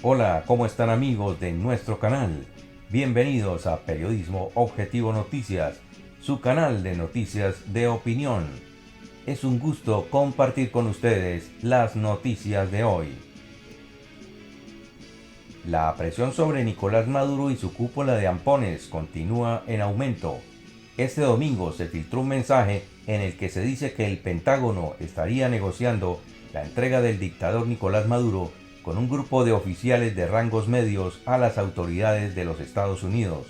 Hola, ¿cómo están amigos de nuestro canal? Bienvenidos a Periodismo Objetivo Noticias, su canal de noticias de opinión. Es un gusto compartir con ustedes las noticias de hoy. La presión sobre Nicolás Maduro y su cúpula de ampones continúa en aumento. Este domingo se filtró un mensaje en el que se dice que el Pentágono estaría negociando la entrega del dictador Nicolás Maduro con un grupo de oficiales de rangos medios a las autoridades de los Estados Unidos.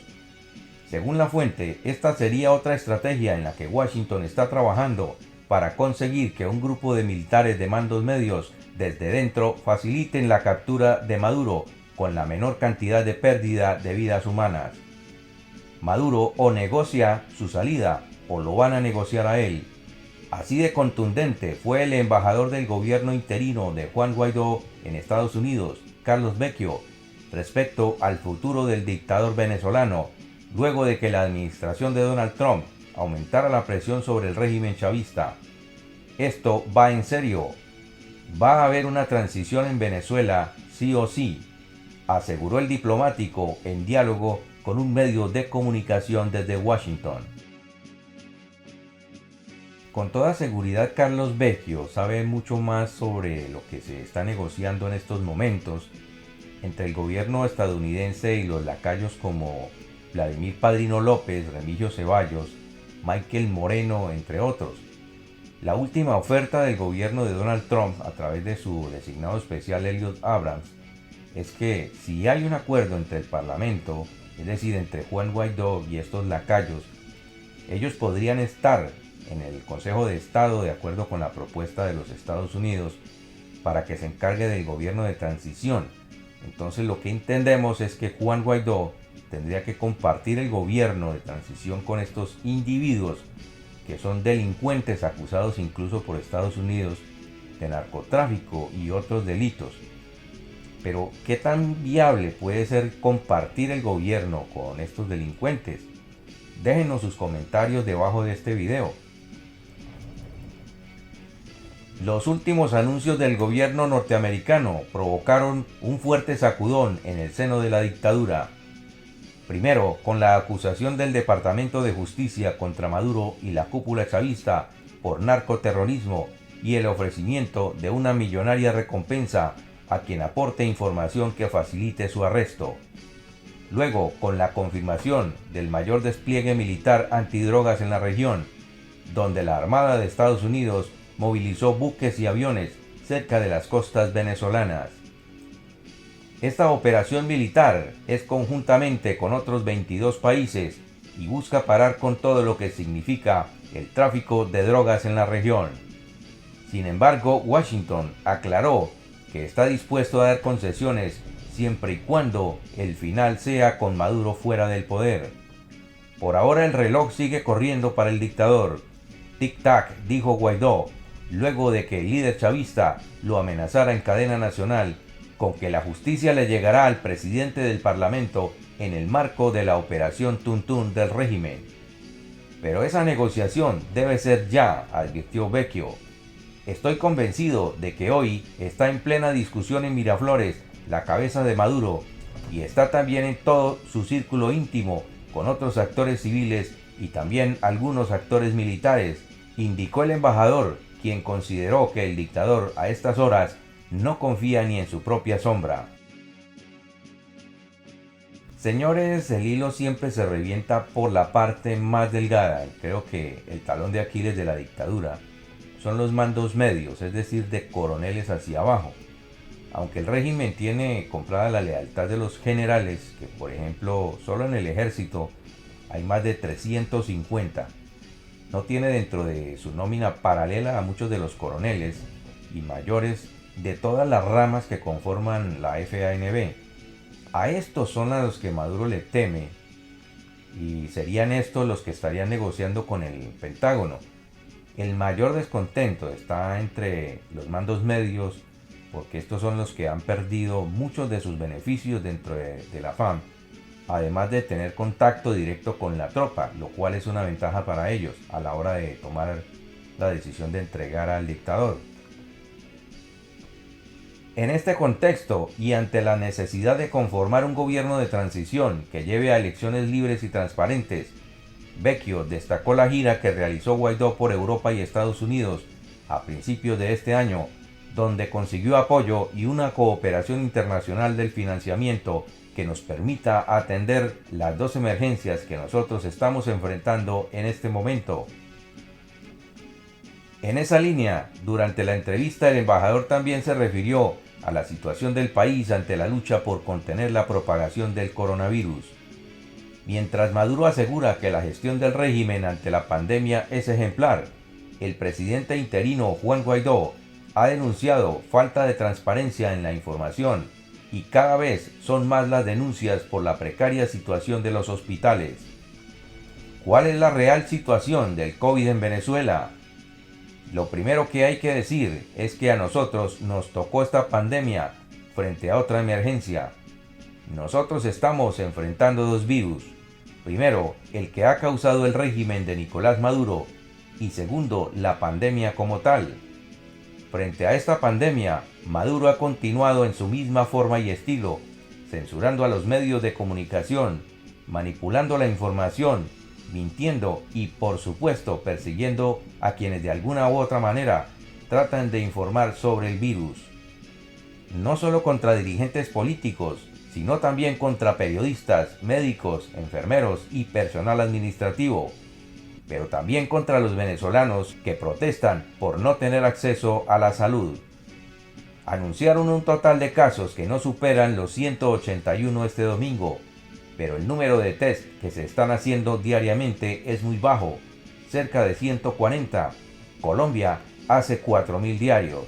Según la fuente, esta sería otra estrategia en la que Washington está trabajando para conseguir que un grupo de militares de mandos medios desde dentro faciliten la captura de Maduro con la menor cantidad de pérdida de vidas humanas. Maduro o negocia su salida o lo van a negociar a él. Así de contundente fue el embajador del gobierno interino de Juan Guaidó en Estados Unidos, Carlos Vecchio, respecto al futuro del dictador venezolano, luego de que la administración de Donald Trump aumentara la presión sobre el régimen chavista. Esto va en serio. Va a haber una transición en Venezuela, sí o sí, aseguró el diplomático en diálogo con un medio de comunicación desde Washington. Con toda seguridad Carlos Vecchio sabe mucho más sobre lo que se está negociando en estos momentos entre el gobierno estadounidense y los lacayos como Vladimir Padrino López, Remigio Ceballos, Michael Moreno, entre otros. La última oferta del gobierno de Donald Trump a través de su designado especial Elliot Abrams es que si hay un acuerdo entre el Parlamento, es decir, entre Juan Guaidó y estos lacayos, ellos podrían estar en el Consejo de Estado de acuerdo con la propuesta de los Estados Unidos para que se encargue del gobierno de transición. Entonces lo que entendemos es que Juan Guaidó tendría que compartir el gobierno de transición con estos individuos que son delincuentes acusados incluso por Estados Unidos de narcotráfico y otros delitos. Pero ¿qué tan viable puede ser compartir el gobierno con estos delincuentes? Déjenos sus comentarios debajo de este video. Los últimos anuncios del gobierno norteamericano provocaron un fuerte sacudón en el seno de la dictadura. Primero, con la acusación del Departamento de Justicia contra Maduro y la cúpula chavista por narcoterrorismo y el ofrecimiento de una millonaria recompensa a quien aporte información que facilite su arresto. Luego, con la confirmación del mayor despliegue militar antidrogas en la región, donde la Armada de Estados Unidos movilizó buques y aviones cerca de las costas venezolanas. Esta operación militar es conjuntamente con otros 22 países y busca parar con todo lo que significa el tráfico de drogas en la región. Sin embargo, Washington aclaró que está dispuesto a dar concesiones siempre y cuando el final sea con Maduro fuera del poder. Por ahora el reloj sigue corriendo para el dictador. Tic-tac, dijo Guaidó, luego de que el líder chavista lo amenazara en cadena nacional con que la justicia le llegará al presidente del Parlamento en el marco de la operación Tuntún del régimen. Pero esa negociación debe ser ya, advirtió Vecchio. Estoy convencido de que hoy está en plena discusión en Miraflores la cabeza de Maduro y está también en todo su círculo íntimo con otros actores civiles y también algunos actores militares, indicó el embajador, quien consideró que el dictador a estas horas no confía ni en su propia sombra. Señores, el hilo siempre se revienta por la parte más delgada. Creo que el talón de Aquiles de la dictadura son los mandos medios, es decir, de coroneles hacia abajo. Aunque el régimen tiene comprada la lealtad de los generales, que por ejemplo solo en el ejército hay más de 350, no tiene dentro de su nómina paralela a muchos de los coroneles y mayores de todas las ramas que conforman la FANB. A estos son a los que Maduro le teme y serían estos los que estarían negociando con el Pentágono. El mayor descontento está entre los mandos medios porque estos son los que han perdido muchos de sus beneficios dentro de la FARC, además de tener contacto directo con la tropa, lo cual es una ventaja para ellos a la hora de tomar la decisión de entregar al dictador. En este contexto y ante la necesidad de conformar un gobierno de transición que lleve a elecciones libres y transparentes, Vecchio destacó la gira que realizó Guaidó por Europa y Estados Unidos a principios de este año, donde consiguió apoyo y una cooperación internacional del financiamiento que nos permita atender las dos emergencias que nosotros estamos enfrentando en este momento. En esa línea, durante la entrevista el embajador también se refirió a la situación del país ante la lucha por contener la propagación del coronavirus. Mientras Maduro asegura que la gestión del régimen ante la pandemia es ejemplar, el presidente interino Juan Guaidó ha denunciado falta de transparencia en la información y cada vez son más las denuncias por la precaria situación de los hospitales. ¿Cuál es la real situación del COVID en Venezuela? Lo primero que hay que decir es que a nosotros nos tocó esta pandemia frente a otra emergencia. Nosotros estamos enfrentando dos virus. Primero, el que ha causado el régimen de Nicolás Maduro y segundo, la pandemia como tal. Frente a esta pandemia, Maduro ha continuado en su misma forma y estilo, censurando a los medios de comunicación, manipulando la información, mintiendo y por supuesto persiguiendo a quienes de alguna u otra manera tratan de informar sobre el virus. No solo contra dirigentes políticos, sino también contra periodistas, médicos, enfermeros y personal administrativo, pero también contra los venezolanos que protestan por no tener acceso a la salud. Anunciaron un total de casos que no superan los 181 este domingo, pero el número de test que se están haciendo diariamente es muy bajo, cerca de 140. Colombia hace 4.000 diarios.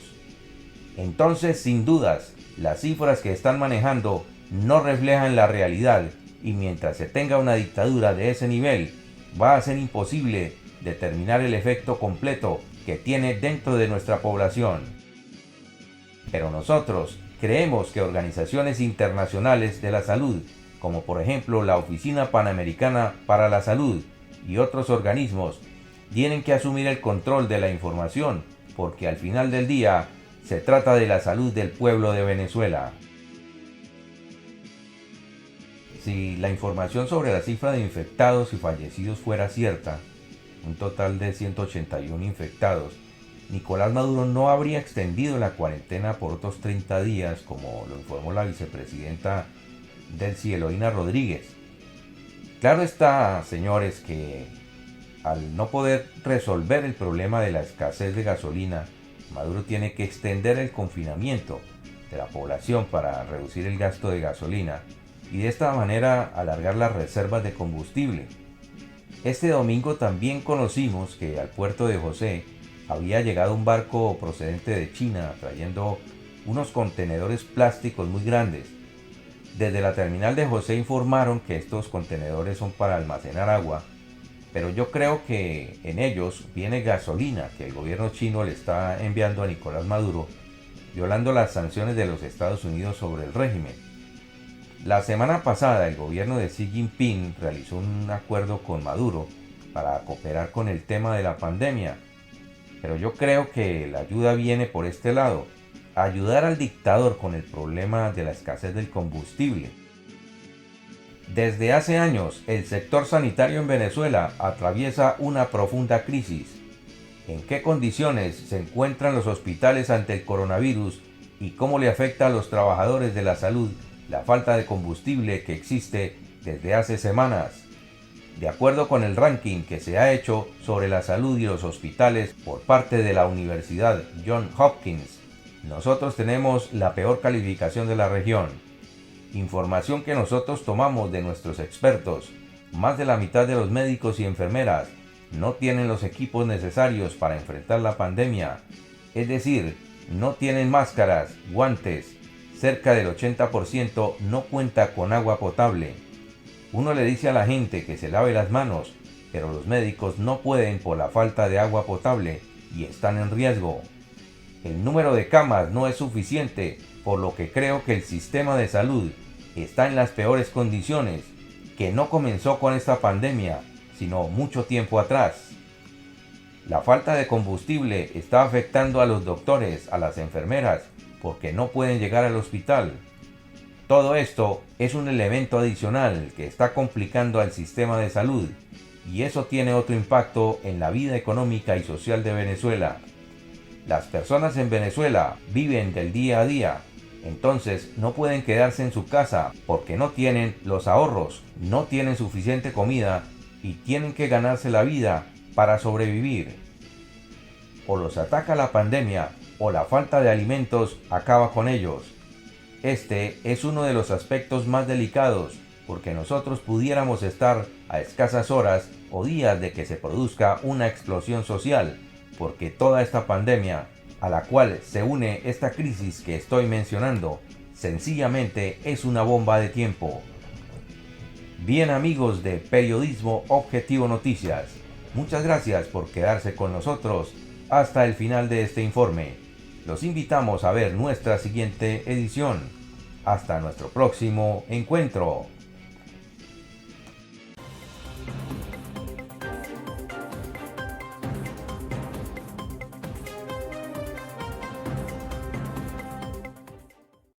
Entonces, sin dudas, las cifras que están manejando no reflejan la realidad y mientras se tenga una dictadura de ese nivel, va a ser imposible determinar el efecto completo que tiene dentro de nuestra población. Pero nosotros creemos que organizaciones internacionales de la salud, como por ejemplo la Oficina Panamericana para la Salud y otros organismos, tienen que asumir el control de la información, porque al final del día se trata de la salud del pueblo de Venezuela. Si la información sobre la cifra de infectados y fallecidos fuera cierta, un total de 181 infectados, Nicolás Maduro no habría extendido la cuarentena por otros 30 días, como lo informó la vicepresidenta Delcy Eloína Rodríguez. Claro está, señores, que al no poder resolver el problema de la escasez de gasolina, Maduro tiene que extender el confinamiento de la población para reducir el gasto de gasolina y de esta manera alargar las reservas de combustible. Este domingo también conocimos que al puerto de José había llegado un barco procedente de China trayendo unos contenedores plásticos muy grandes. Desde la terminal de José informaron que estos contenedores son para almacenar agua, pero yo creo que en ellos viene gasolina que el gobierno chino le está enviando a Nicolás Maduro, violando las sanciones de los Estados Unidos sobre el régimen. La semana pasada el gobierno de Xi Jinping realizó un acuerdo con Maduro para cooperar con el tema de la pandemia, pero yo creo que la ayuda viene por este lado, ayudar al dictador con el problema de la escasez del combustible. Desde hace años, el sector sanitario en Venezuela atraviesa una profunda crisis. ¿En qué condiciones se encuentran los hospitales ante el coronavirus y cómo le afecta a los trabajadores de la salud la falta de combustible que existe desde hace semanas? De acuerdo con el ranking que se ha hecho sobre la salud y los hospitales por parte de la Universidad Johns Hopkins, nosotros tenemos la peor calificación de la región. Información que nosotros tomamos de nuestros expertos. Más de la mitad de los médicos y enfermeras no tienen los equipos necesarios para enfrentar la pandemia. Es decir, no tienen máscaras, guantes. Cerca del 80% no cuenta con agua potable. Uno le dice a la gente que se lave las manos, pero los médicos no pueden por la falta de agua potable y están en riesgo. El número de camas no es suficiente, por lo que creo que el sistema de salud está en las peores condiciones, que no comenzó con esta pandemia, sino mucho tiempo atrás. La falta de combustible está afectando a los doctores, a las enfermeras porque no pueden llegar al hospital. Todo esto es un elemento adicional que está complicando al sistema de salud, y eso tiene otro impacto en la vida económica y social de Venezuela. Las personas en Venezuela viven del día a día, entonces no pueden quedarse en su casa porque no tienen los ahorros, no tienen suficiente comida y tienen que ganarse la vida para sobrevivir. O los ataca la pandemia o la falta de alimentos acaba con ellos. Este es uno de los aspectos más delicados, porque nosotros pudiéramos estar a escasas horas o días de que se produzca una explosión social, porque toda esta pandemia, a la cual se une esta crisis que estoy mencionando, sencillamente es una bomba de tiempo. Bien, amigos de Periodismo Objetivo Noticias, muchas gracias por quedarse con nosotros hasta el final de este informe. Los invitamos a ver nuestra siguiente edición. Hasta nuestro próximo encuentro.